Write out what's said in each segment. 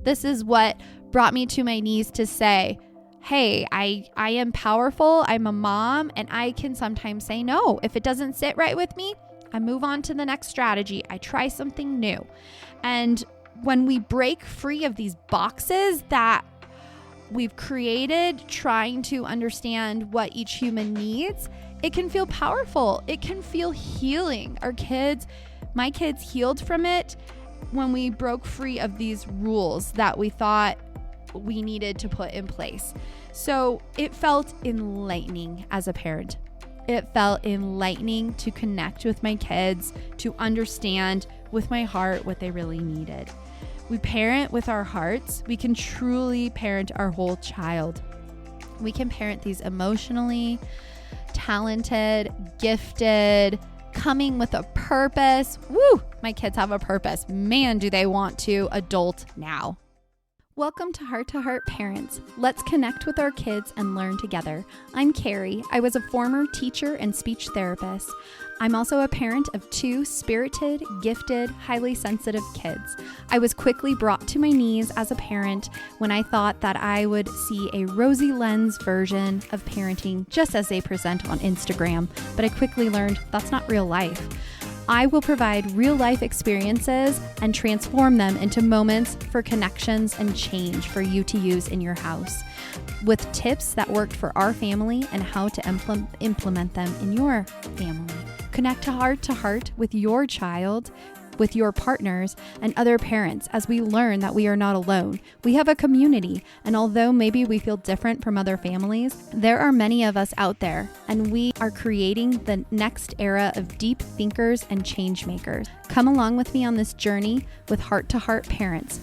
This is what brought me to my knees to say, hey, I am powerful. I'm a mom, and I can sometimes say no. If it doesn't sit right with me, I move on to the next strategy. I try something new. And when we break free of these boxes that we've created trying to understand what each human needs, it can feel powerful. It can feel healing. My kids healed from it when we broke free of these rules that we thought we needed to put in place. So it felt enlightening as a parent. It felt enlightening to connect with my kids, to understand with my heart what they really needed. We parent with our hearts. We can truly parent our whole child. We can parent these emotionally talented, gifted, coming with a purpose. Woo! My kids have a purpose. Man, do they want to adult now. Welcome to Heart Parents. Let's connect with our kids and learn together. I'm Carrie. I was a former teacher and speech therapist. I'm also a parent of 2 spirited, gifted, highly sensitive kids. I was quickly brought to my knees as a parent when I thought that I would see a rosy lens version of parenting just as they present on Instagram, but I quickly learned that's not real life. I will provide real life experiences and transform them into moments for connections and change for you to use in your house, with tips that worked for our family and how to implement them in your family. Connect to heart with your child, with your partners and other parents as we learn that we are not alone. We have a community, and although maybe we feel different from other families, there are many of us out there, and we are creating the next era of deep thinkers and change makers. Come along with me on this journey with Heart to Heart Parents.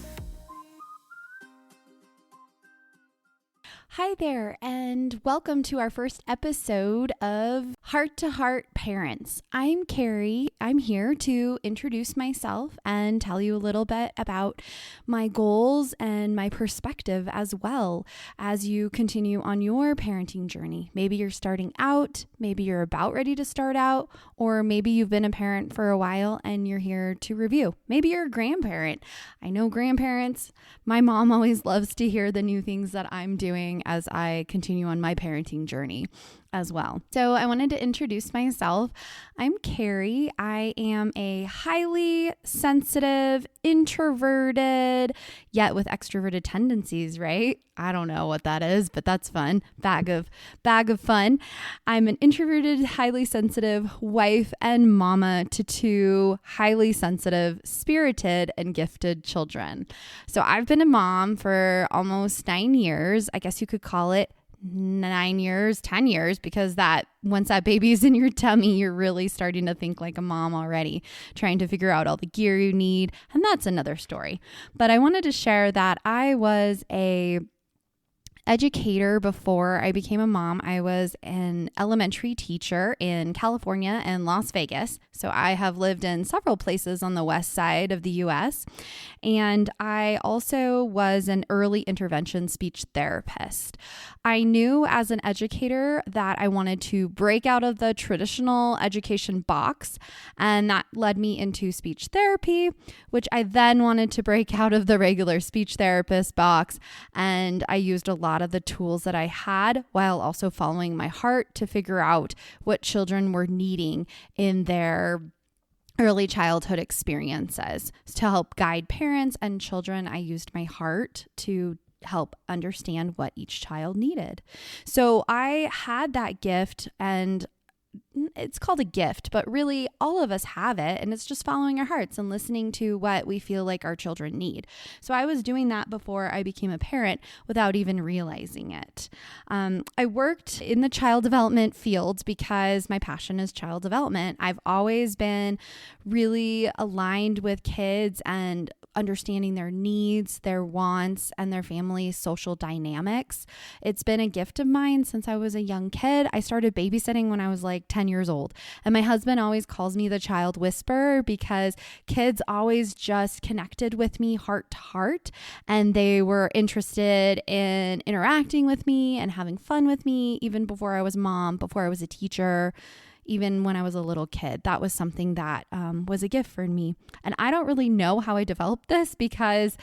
Hi there, and welcome to our first episode of Heart to Heart Parents. I'm Carrie. I'm here to introduce myself and tell you a little bit about my goals and my perspective as well as you continue on your parenting journey. Maybe you're starting out, maybe you're about ready to start out, or maybe you've been a parent for a while and you're here to review. Maybe you're a grandparent. I know grandparents. My mom always loves to hear the new things that I'm doing as I continue on my parenting journey as well. So I wanted to introduce myself. I'm Carrie. I am a highly sensitive, introverted, yet with extroverted tendencies, right? I don't know what that is, but that's fun. Bag of fun. I'm an introverted, highly sensitive wife and mama to 2 highly sensitive, spirited, and gifted children. So I've been a mom for almost 9 years. I guess you could call it 9 years, 10 years, because once that baby's in your tummy, you're really starting to think like a mom already, trying to figure out all the gear you need. And that's another story. But I wanted to share that I was a educator before I became a mom. I was an elementary teacher in California and Las Vegas. So I have lived in several places on the west side of the US. And I also was an early intervention speech therapist. I knew as an educator that I wanted to break out of the traditional education box, and that led me into speech therapy, which I then wanted to break out of the regular speech therapist box. And I used a lot of the tools that I had while also following my heart to figure out what children were needing in their early childhood experiences. To help guide parents and children, I used my heart to help understand what each child needed. So I had that gift, and it's called a gift, but really all of us have it, and it's just following our hearts and listening to what we feel like our children need. So I was doing that before I became a parent without even realizing it. I worked in the child development field because my passion is child development. I've always been really aligned with kids and understanding their needs, their wants, and their family's social dynamics. It's been a gift of mine since I was a young kid. I started babysitting when I was like 10 years old. And my husband always calls me the child whisperer because kids always just connected with me heart to heart. And they were interested in interacting with me and having fun with me, even before I was a mom, before I was a teacher. Even when I was a little kid, that was something that was a gift for me. And I don't really know how I developed this because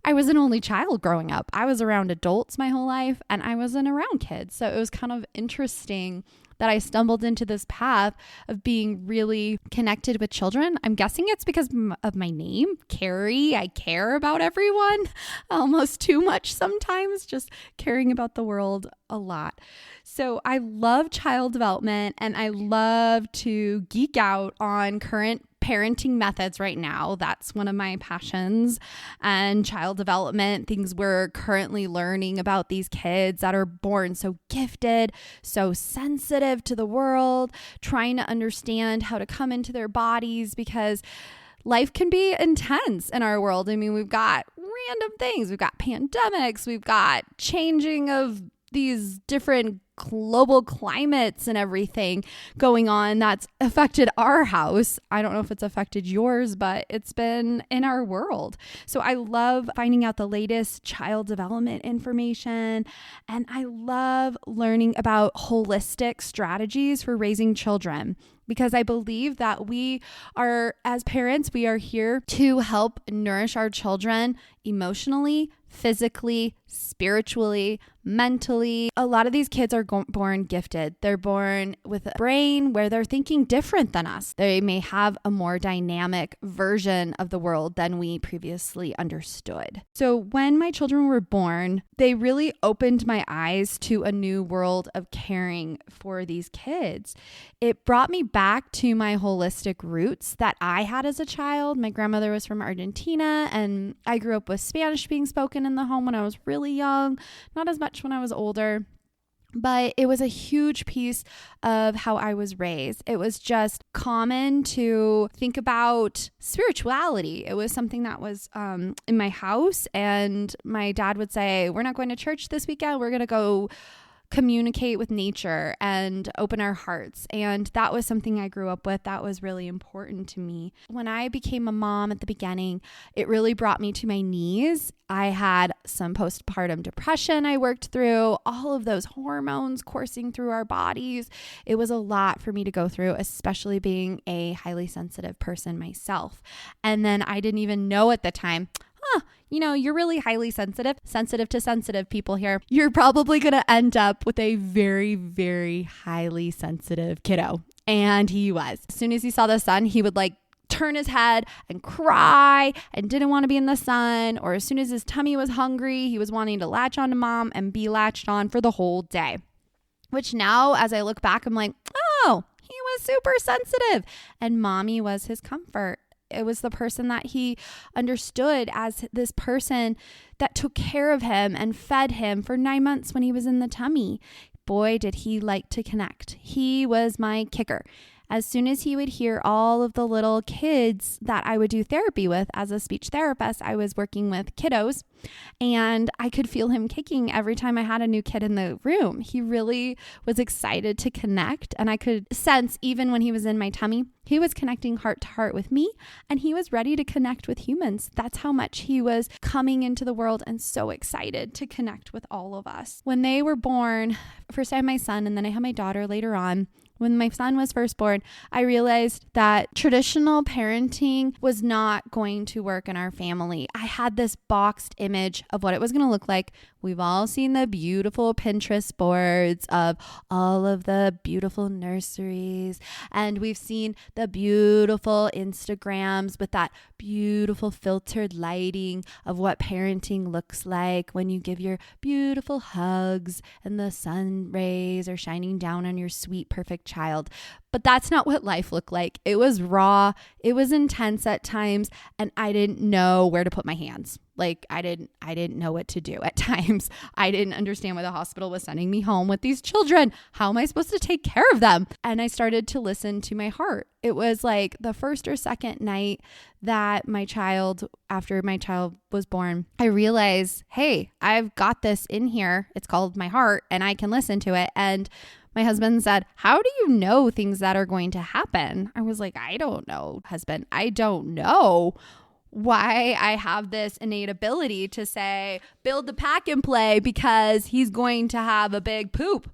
I was an only child growing up. I was around adults my whole life and I wasn't around kids. So it was kind of interesting that I stumbled into this path of being really connected with children. I'm guessing it's because of my name, Carrie. I care about everyone almost too much sometimes, just caring about the world a lot. So I love child development and I love to geek out on current parenting methods right now. That's one of my passions, and child development, things we're currently learning about these kids that are born so gifted, so sensitive to the world, trying to understand how to come into their bodies because life can be intense in our world. I mean, we've got random things. We've got pandemics. We've got changing of these different global climates and everything going on that's affected our house. I don't know if it's affected yours, but it's been in our world. So I love finding out the latest child development information, and I love learning about holistic strategies for raising children, because I believe that we are, as parents, we are here to help nourish our children emotionally, physically, spiritually, mentally. A lot of these kids are born gifted. They're born with a brain where they're thinking different than us. They may have a more dynamic version of the world than we previously understood. So when my children were born, they really opened my eyes to a new world of caring for these kids. It brought me back to my holistic roots that I had as a child. My grandmother was from Argentina, and I grew up with Spanish being spoken in the home when I was really young, not as much when I was older. But it was a huge piece of how I was raised. It was just common to think about spirituality. It was something that was in my house, and my dad would say, "We're not going to church this weekend. We're going to go communicate with nature and open our hearts." And that was something I grew up with. That was really important to me. When I became a mom at the beginning, it really brought me to my knees. I had some postpartum depression I worked through, all of those hormones coursing through our bodies. It was a lot for me to go through, especially being a highly sensitive person myself. And then I didn't even know at the time, you're really highly sensitive to sensitive people here. You're probably going to end up with a very, very highly sensitive kiddo. And he was. As soon as he saw the sun, he would turn his head and cry and didn't want to be in the sun. Or as soon as his tummy was hungry, he was wanting to latch on to mom and be latched on for the whole day. Which now, as I look back, I'm like, oh, he was super sensitive. And mommy was his comfort. It was the person that he understood as this person that took care of him and fed him for 9 months when he was in the tummy. Boy, did he like to connect. He was my kicker. As soon as he would hear all of the little kids that I would do therapy with as a speech therapist, I was working with kiddos, and I could feel him kicking every time I had a new kid in the room. He really was excited to connect, and I could sense even when he was in my tummy, he was connecting heart to heart with me, and he was ready to connect with humans. That's how much he was coming into the world and so excited to connect with all of us. When they were born, first I had my son, and then I had my daughter later on. When my son was first born, I realized that traditional parenting was not going to work in our family. I had this boxed image of what it was going to look like. We've all seen the beautiful Pinterest boards of all of the beautiful nurseries, and we've seen the beautiful Instagrams with that beautiful filtered lighting of what parenting looks like when you give your beautiful hugs and the sun rays are shining down on your sweet, perfect child. But that's not what life looked like. It was raw. It was intense at times, and I didn't know where to put my hands. I didn't know what to do at times. I didn't understand why the hospital was sending me home with these children. How am I supposed to take care of them? And I started to listen to my heart. It was like the first or second night that after my child was born, I realized, hey, I've got this in here. It's called my heart, and I can listen to it. And my husband said, "How do you know things that are going to happen?" I was like, "I don't know, husband. I don't know why I have this innate ability to say, build the pack and play because he's going to have a big poop.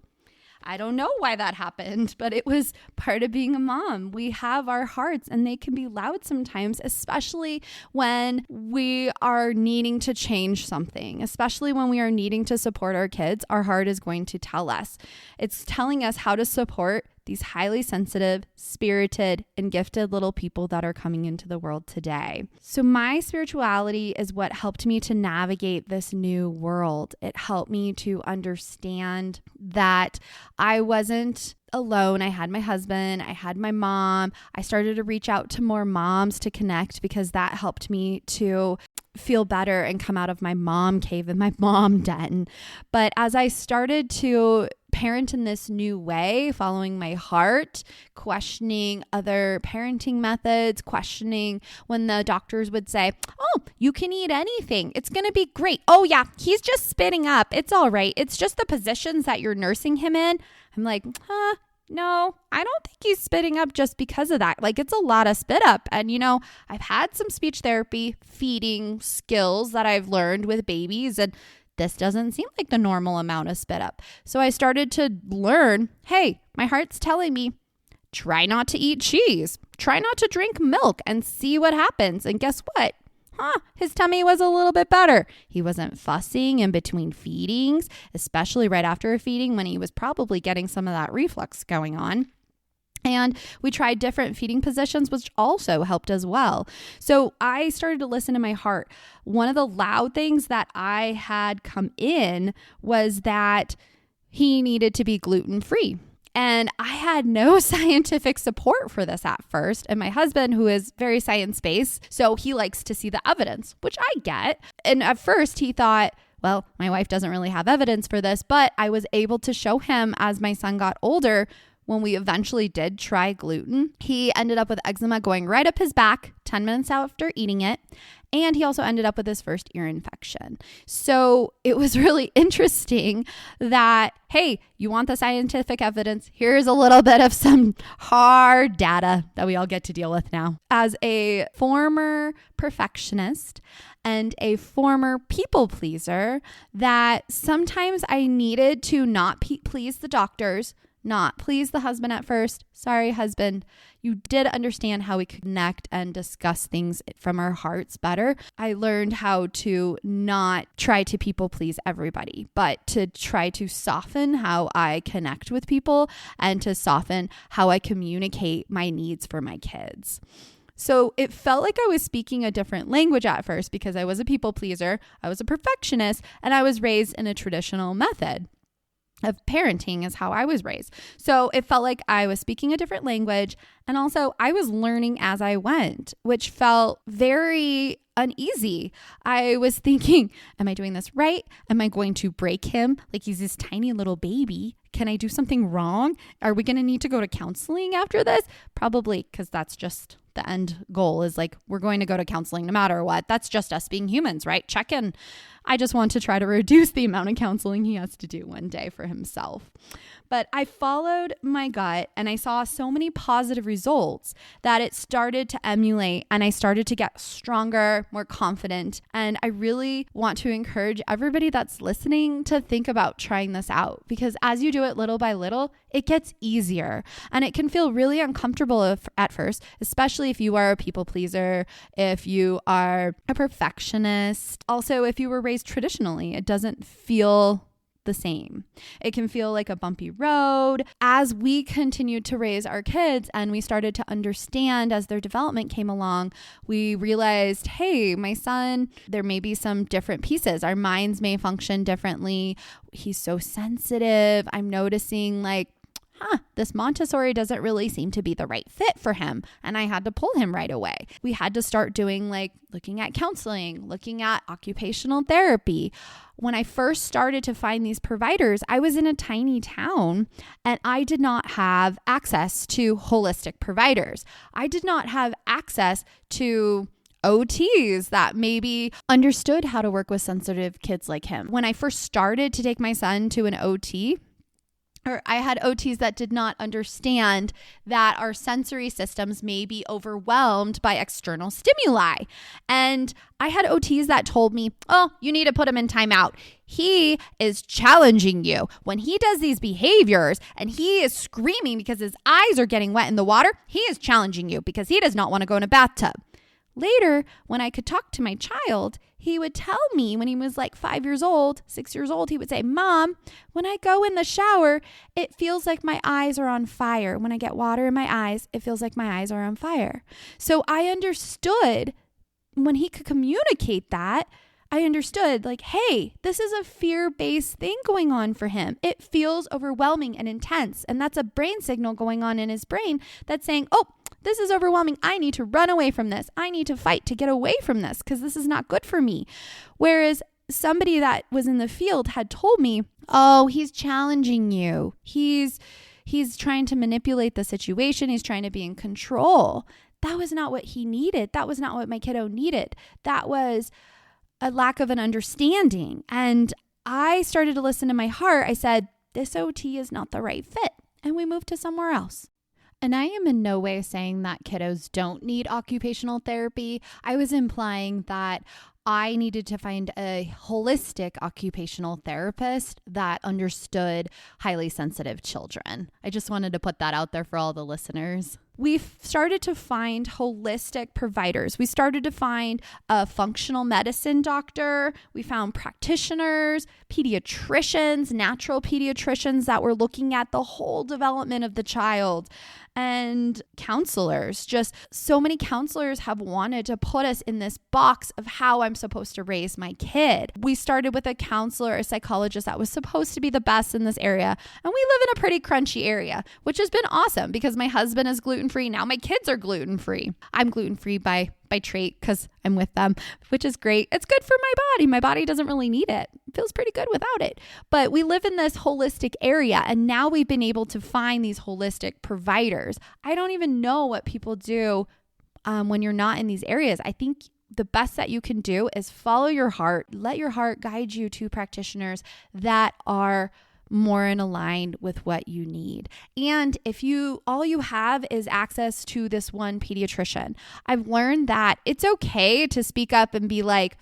I don't know why that happened, but it was part of being a mom. We have our hearts and they can be loud sometimes, especially when we are needing to change something, especially when we are needing to support our kids. Our heart is going to tell us. It's telling us how to support these highly sensitive, spirited, and gifted little people that are coming into the world today. So my spirituality is what helped me to navigate this new world. It helped me to understand that I wasn't alone. I had my husband, I had my mom. I started to reach out to more moms to connect because that helped me to feel better and come out of my mom cave and my mom den. But as I started to parent in this new way, following my heart, questioning other parenting methods, questioning when the doctors would say, oh, you can eat anything. It's going to be great. Oh yeah, he's just spitting up. It's all right. It's just the positions that you're nursing him in. I'm like, no, I don't think he's spitting up just because of that. Like, it's a lot of spit up. And, I've had some speech therapy feeding skills that I've learned with babies, and this doesn't seem like the normal amount of spit up. So I started to learn, hey, my heart's telling me, try not to eat cheese, try not to drink milk, and see what happens. And guess what? His tummy was a little bit better. He wasn't fussing in between feedings, especially right after a feeding when he was probably getting some of that reflux going on. And we tried different feeding positions, which also helped as well. So I started to listen to my heart. One of the loud things that I had come in was that he needed to be gluten-free. And I had no scientific support for this at first. And my husband, who is very science-based, so he likes to see the evidence, which I get. And at first he thought, well, my wife doesn't really have evidence for this, but I was able to show him as my son got older. When we eventually did try gluten, he ended up with eczema going right up his back 10 minutes after eating it. And he also ended up with his first ear infection. So it was really interesting that, hey, you want the scientific evidence? Here's a little bit of some hard data that we all get to deal with now. As a former perfectionist and a former people pleaser, that sometimes I needed to not please the doctors, not please the husband at first. Sorry, husband. You did understand how we connect and discuss things from our hearts better. I learned how to not try to people please everybody, but to try to soften how I connect with people and to soften how I communicate my needs for my kids. So it felt like I was speaking a different language at first because I was a people pleaser, I was a perfectionist, and I was raised in a traditional method of parenting is how I was raised. So it felt like I was speaking a different language. And also I was learning as I went, which felt very uneasy. I was thinking, am I doing this right? Am I going to break him? Like, he's this tiny little baby. Can I do something wrong? Are we going to need to go to counseling after this? Probably, because that's just the end goal is like, we're going to go to counseling no matter what. That's just us being humans, right? Check in. I just want to try to reduce the amount of counseling he has to do one day for himself. But I followed my gut and I saw so many positive results that it started to emulate and I started to get stronger, more confident. And I really want to encourage everybody that's listening to think about trying this out, because as you do it little by little, it gets easier and it can feel really uncomfortable at first, especially if you are a people pleaser, if you are a perfectionist. Also, if you were raised traditionally, it doesn't feel the same. It can feel like a bumpy road. As we continued to raise our kids and we started to understand as their development came along, we realized, hey, my son, there may be some different pieces. Our minds may function differently. He's so sensitive. I'm noticing like, this Montessori doesn't really seem to be the right fit for him. And I had to pull him right away. We had to start doing like looking at counseling, looking at occupational therapy. When I first started to find these providers, I was in a tiny town and I did not have access to holistic providers. I did not have access to OTs that maybe understood how to work with sensitive kids like him. When I first started to take my son to an OT, or I had OTs that did not understand that our sensory systems may be overwhelmed by external stimuli. And I had OTs that told me, oh, you need to put him in timeout. He is challenging you. When he does these behaviors and he is screaming because his eyes are getting wet in the water, he is challenging you because he does not want to go in a bathtub. Later, when I could talk to my child, he would tell me when he was like 5 years old, 6 years old, he would say, Mom, when I go in the shower, it feels like my eyes are on fire. When I get water in my eyes, it feels like my eyes are on fire. So I understood when he could communicate that, I understood like, hey, this is a fear-based thing going on for him. It feels overwhelming and intense. And that's a brain signal going on in his brain that's saying, oh, this is overwhelming. I need to run away from this. I need to fight to get away from this because this is not good for me. Whereas somebody that was in the field had told me, oh, he's challenging you. He's trying to manipulate the situation. He's trying to be in control. That was not what he needed. That was not what my kiddo needed. That was a lack of an understanding. And I started to listen to my heart. I said, this OT is not the right fit. And we moved to somewhere else. And I am in no way saying that kiddos don't need occupational therapy. I was implying that I needed to find a holistic occupational therapist that understood highly sensitive children. I just wanted to put that out there for all the listeners. We've started to find holistic providers. We started to find a functional medicine doctor. We found practitioners, pediatricians, natural pediatricians that were looking at the whole development of the child, and counselors. Just so many counselors have wanted to put us in this box of how I'm supposed to raise my kid. We started with a counselor, a psychologist that was supposed to be the best in this area. And we live in a pretty crunchy area, which has been awesome because my husband is gluten-free. Now my kids are gluten-free. I'm gluten-free by trait because I'm with them, which is great. It's good for my body. My body doesn't really need it. It feels pretty good without it. But we live in this holistic area, and now we've been able to find these holistic providers. I don't even know what people do when you're not in these areas. I think the best that you can do is follow your heart. Let your heart guide you to practitioners that are more in aligned with what you need. And if all you have is access to this one pediatrician, I've learned that it's okay to speak up and be like,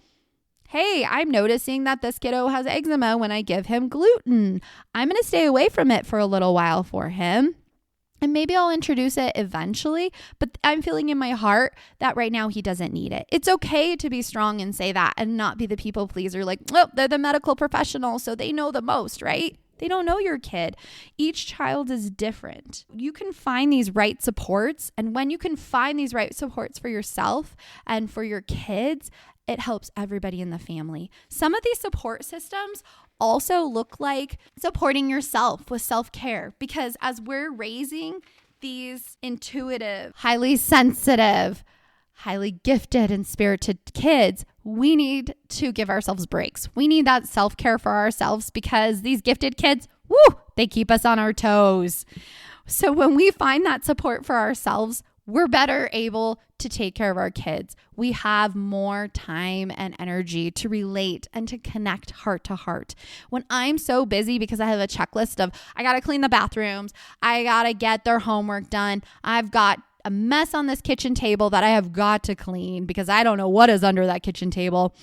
hey, I'm noticing that this kiddo has eczema when I give him gluten. I'm going to stay away from it for a little while for him. And maybe I'll introduce it eventually, but I'm feeling in my heart that right now he doesn't need it. It's okay to be strong and say that and not be the people pleaser like, oh, they're the medical professional, so they know the most, right? They don't know your kid. Each child is different. You can find these right supports. And when you can find these right supports for yourself and for your kids, it helps everybody in the family. Some of these support systems also look like supporting yourself with self-care, because as we're raising these intuitive, highly sensitive, highly gifted and spirited kids, we need to give ourselves breaks. We need that self-care for ourselves because these gifted kids, they keep us on our toes. So when we find that support for ourselves, we're better able to take care of our kids. We have more time and energy to relate and to connect heart to heart. When I'm so busy because I have a checklist of, I got to clean the bathrooms, I got to get their homework done, I've got a mess on this kitchen table that I have got to clean because I don't know what is under that kitchen table.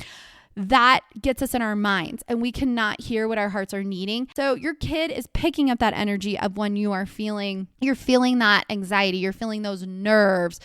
That gets us in our minds and we cannot hear what our hearts are needing. So your kid is picking up that energy of when you're feeling that anxiety, you're feeling those nerves.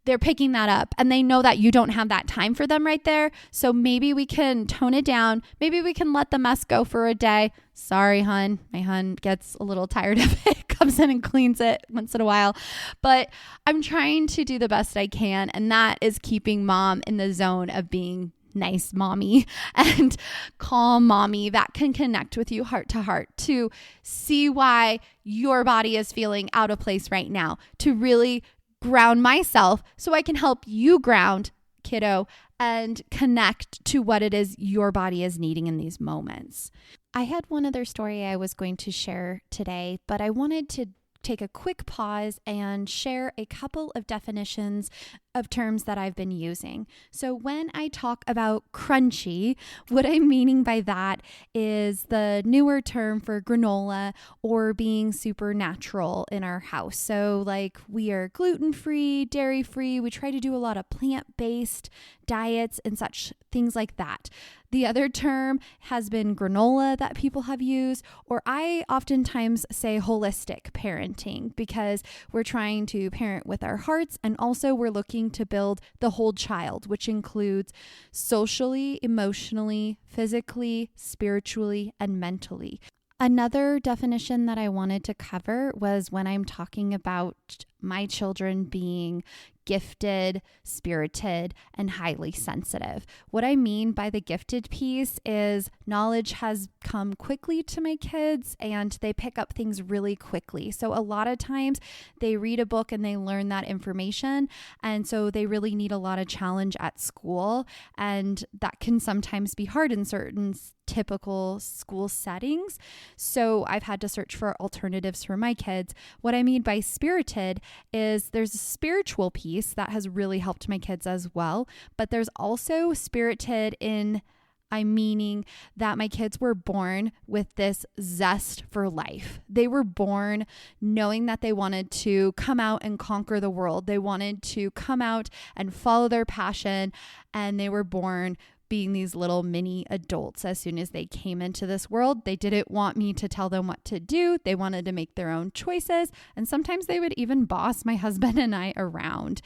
They're picking that up and they know that you don't have that time for them right there. So maybe we can tone it down. Maybe we can let the mess go for a day. Sorry, hun. My hun gets a little tired of it, comes in and cleans it once in a while. But I'm trying to do the best I can. And that is keeping mom in the zone of being nice mommy and calm mommy that can connect with you heart to heart, to see why your body is feeling out of place right now, to really ground myself so I can help you ground, kiddo, and connect to what it is your body is needing in these moments. I had one other story I was going to share today, but I wanted to take a quick pause and share a couple of definitions of terms that I've been using. So when I talk about crunchy, what I'm meaning by that is the newer term for granola or being super natural in our house. So like we are gluten-free, dairy-free. We try to do a lot of plant-based diets and such things like that. The other term has been granola that people have used, or I oftentimes say holistic parenting because we're trying to parent with our hearts and also we're looking to build the whole child, which includes socially, emotionally, physically, spiritually, and mentally. Another definition that I wanted to cover was when I'm talking about my children being gifted, spirited, and highly sensitive. What I mean by the gifted piece is knowledge has come quickly to my kids and they pick up things really quickly. So a lot of times they read a book and they learn that information. And so they really need a lot of challenge at school. And that can sometimes be hard in certain typical school settings. So I've had to search for alternatives for my kids. What I mean by spirited is there's a spiritual piece that has really helped my kids as well. But there's also spirited in I'm meaning that my kids were born with this zest for life. They were born knowing that they wanted to come out and conquer the world. They wanted to come out and follow their passion. And they were born being these little mini adults as soon as they came into this world. They didn't want me to tell them what to do. They wanted to make their own choices. And sometimes they would even boss my husband and I around.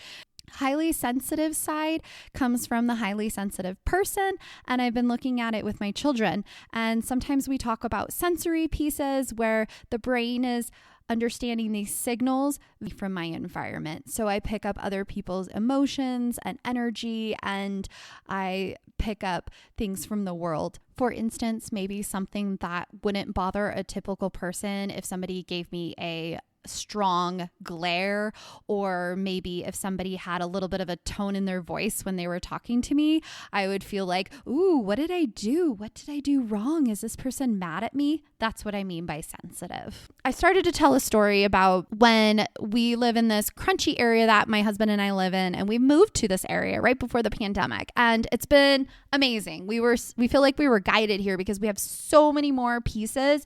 Highly sensitive side comes from the highly sensitive person, and I've been looking at it with my children. And sometimes we talk about sensory pieces where the brain is understanding these signals from my environment. So I pick up other people's emotions and energy, and I pick up things from the world. For instance, maybe something that wouldn't bother a typical person if somebody gave me a strong glare, or maybe if somebody had a little bit of a tone in their voice when they were talking to me, I would feel like, ooh, what did I do? What did I do wrong? Is this person mad at me? That's what I mean by sensitive. I started to tell a story about when we live in this crunchy area that my husband and I live in, and we moved to this area right before the pandemic, and it's been amazing. We feel like we were guided here because we have so many more pieces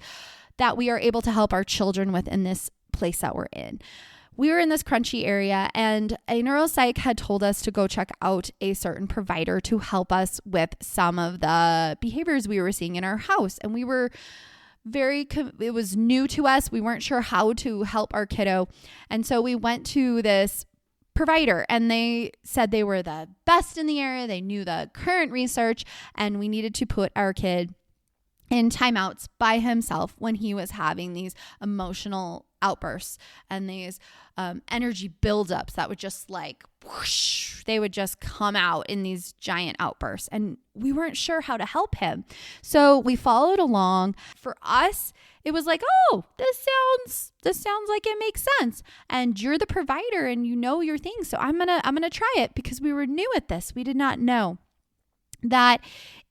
that we are able to help our children with in this place that we're in. We were in this crunchy area, and a neuropsych had told us to go check out a certain provider to help us with some of the behaviors we were seeing in our house. And we were it was new to us. We weren't sure how to help our kiddo. And so we went to this provider, and they said they were the best in the area. They knew the current research, and we needed to put our kid in timeouts by himself when he was having these emotional outbursts and these energy buildups that would just like whoosh, they would just come out in these giant outbursts, and we weren't sure how to help him. So we followed along. For us, it was like, oh, this sounds like it makes sense, and you're the provider and you know your thing, so I'm gonna try it, because we were new at this. We did not know that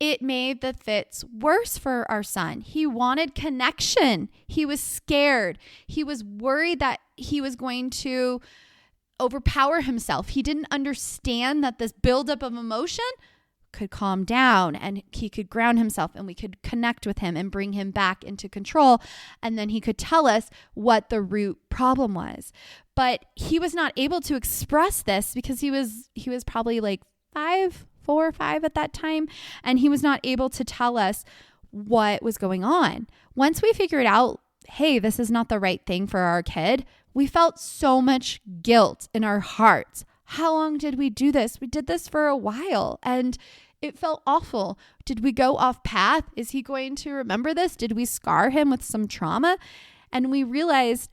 it made the fits worse for our son. He wanted connection. He was scared. He was worried that he was going to overpower himself. He didn't understand that this buildup of emotion could calm down and he could ground himself, and we could connect with him and bring him back into control. And then he could tell us what the root problem was. But he was not able to express this because he was probably like 4 or 5 at that time. And he was not able to tell us what was going on. Once we figured out, hey, this is not the right thing for our kid, we felt so much guilt in our hearts. How long did we do this? We did this for a while, and it felt awful. Did we go off path? Is he going to remember this? Did we scar him with some trauma? And we realized,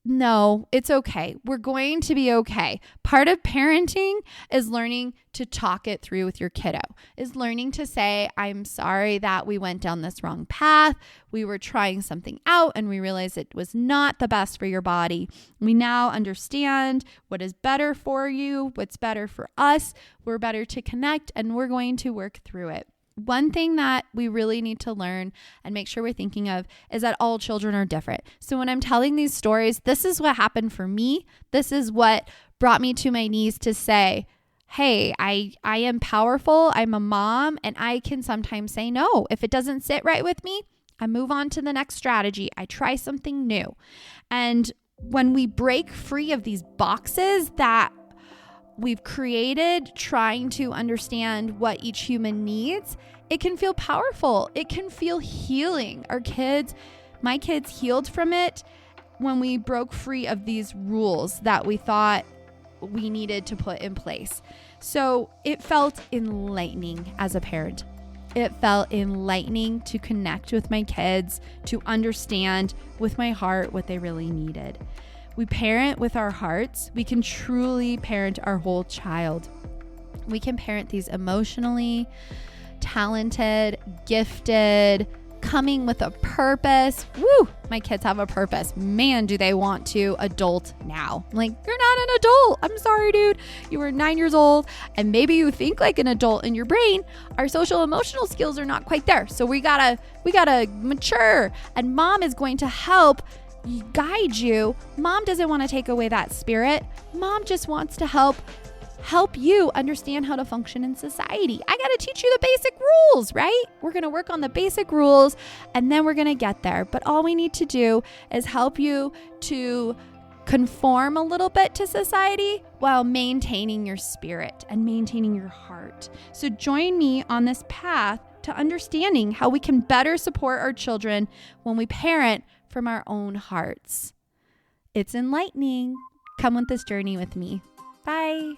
no, it's okay. We're going to be okay. Part of parenting is learning to talk it through with your kiddo, is learning to say, I'm sorry that we went down this wrong path. We were trying something out and we realized it was not the best for your body. We now understand what is better for you, what's better for us. We're better to connect, and we're going to work through it. One thing that we really need to learn and make sure we're thinking of is that all children are different. So when I'm telling these stories, this is what happened for me. This is what brought me to my knees to say, hey, I am powerful. I'm a mom, and I can sometimes say no. If it doesn't sit right with me, I move on to the next strategy. I try something new. And when we break free of these boxes that we've created trying to understand what each human needs, it can feel powerful. It can feel healing. My kids healed from it when we broke free of these rules that we thought we needed to put in place. So it felt enlightening as a parent. It felt enlightening to connect with my kids, to understand with my heart what they really needed. We parent with our hearts. We can truly parent our whole child. We can parent these emotionally talented, gifted, coming with a purpose. Woo! My kids have a purpose. Man, do they want to adult now. Like, you're not an adult. I'm sorry, dude. You were 9 years old and maybe you think like an adult in your brain. Our social emotional skills are not quite there. So we gotta mature, and mom is going to help guide you. Mom doesn't want to take away that spirit. Mom just wants to help you understand how to function in society. I got to teach you the basic rules, right? We're going to work on the basic rules and then we're going to get there. But all we need to do is help you to conform a little bit to society while maintaining your spirit and maintaining your heart. So join me on this path to understanding how we can better support our children when we parent from our own hearts. It's enlightening. Come on this journey with me. Bye.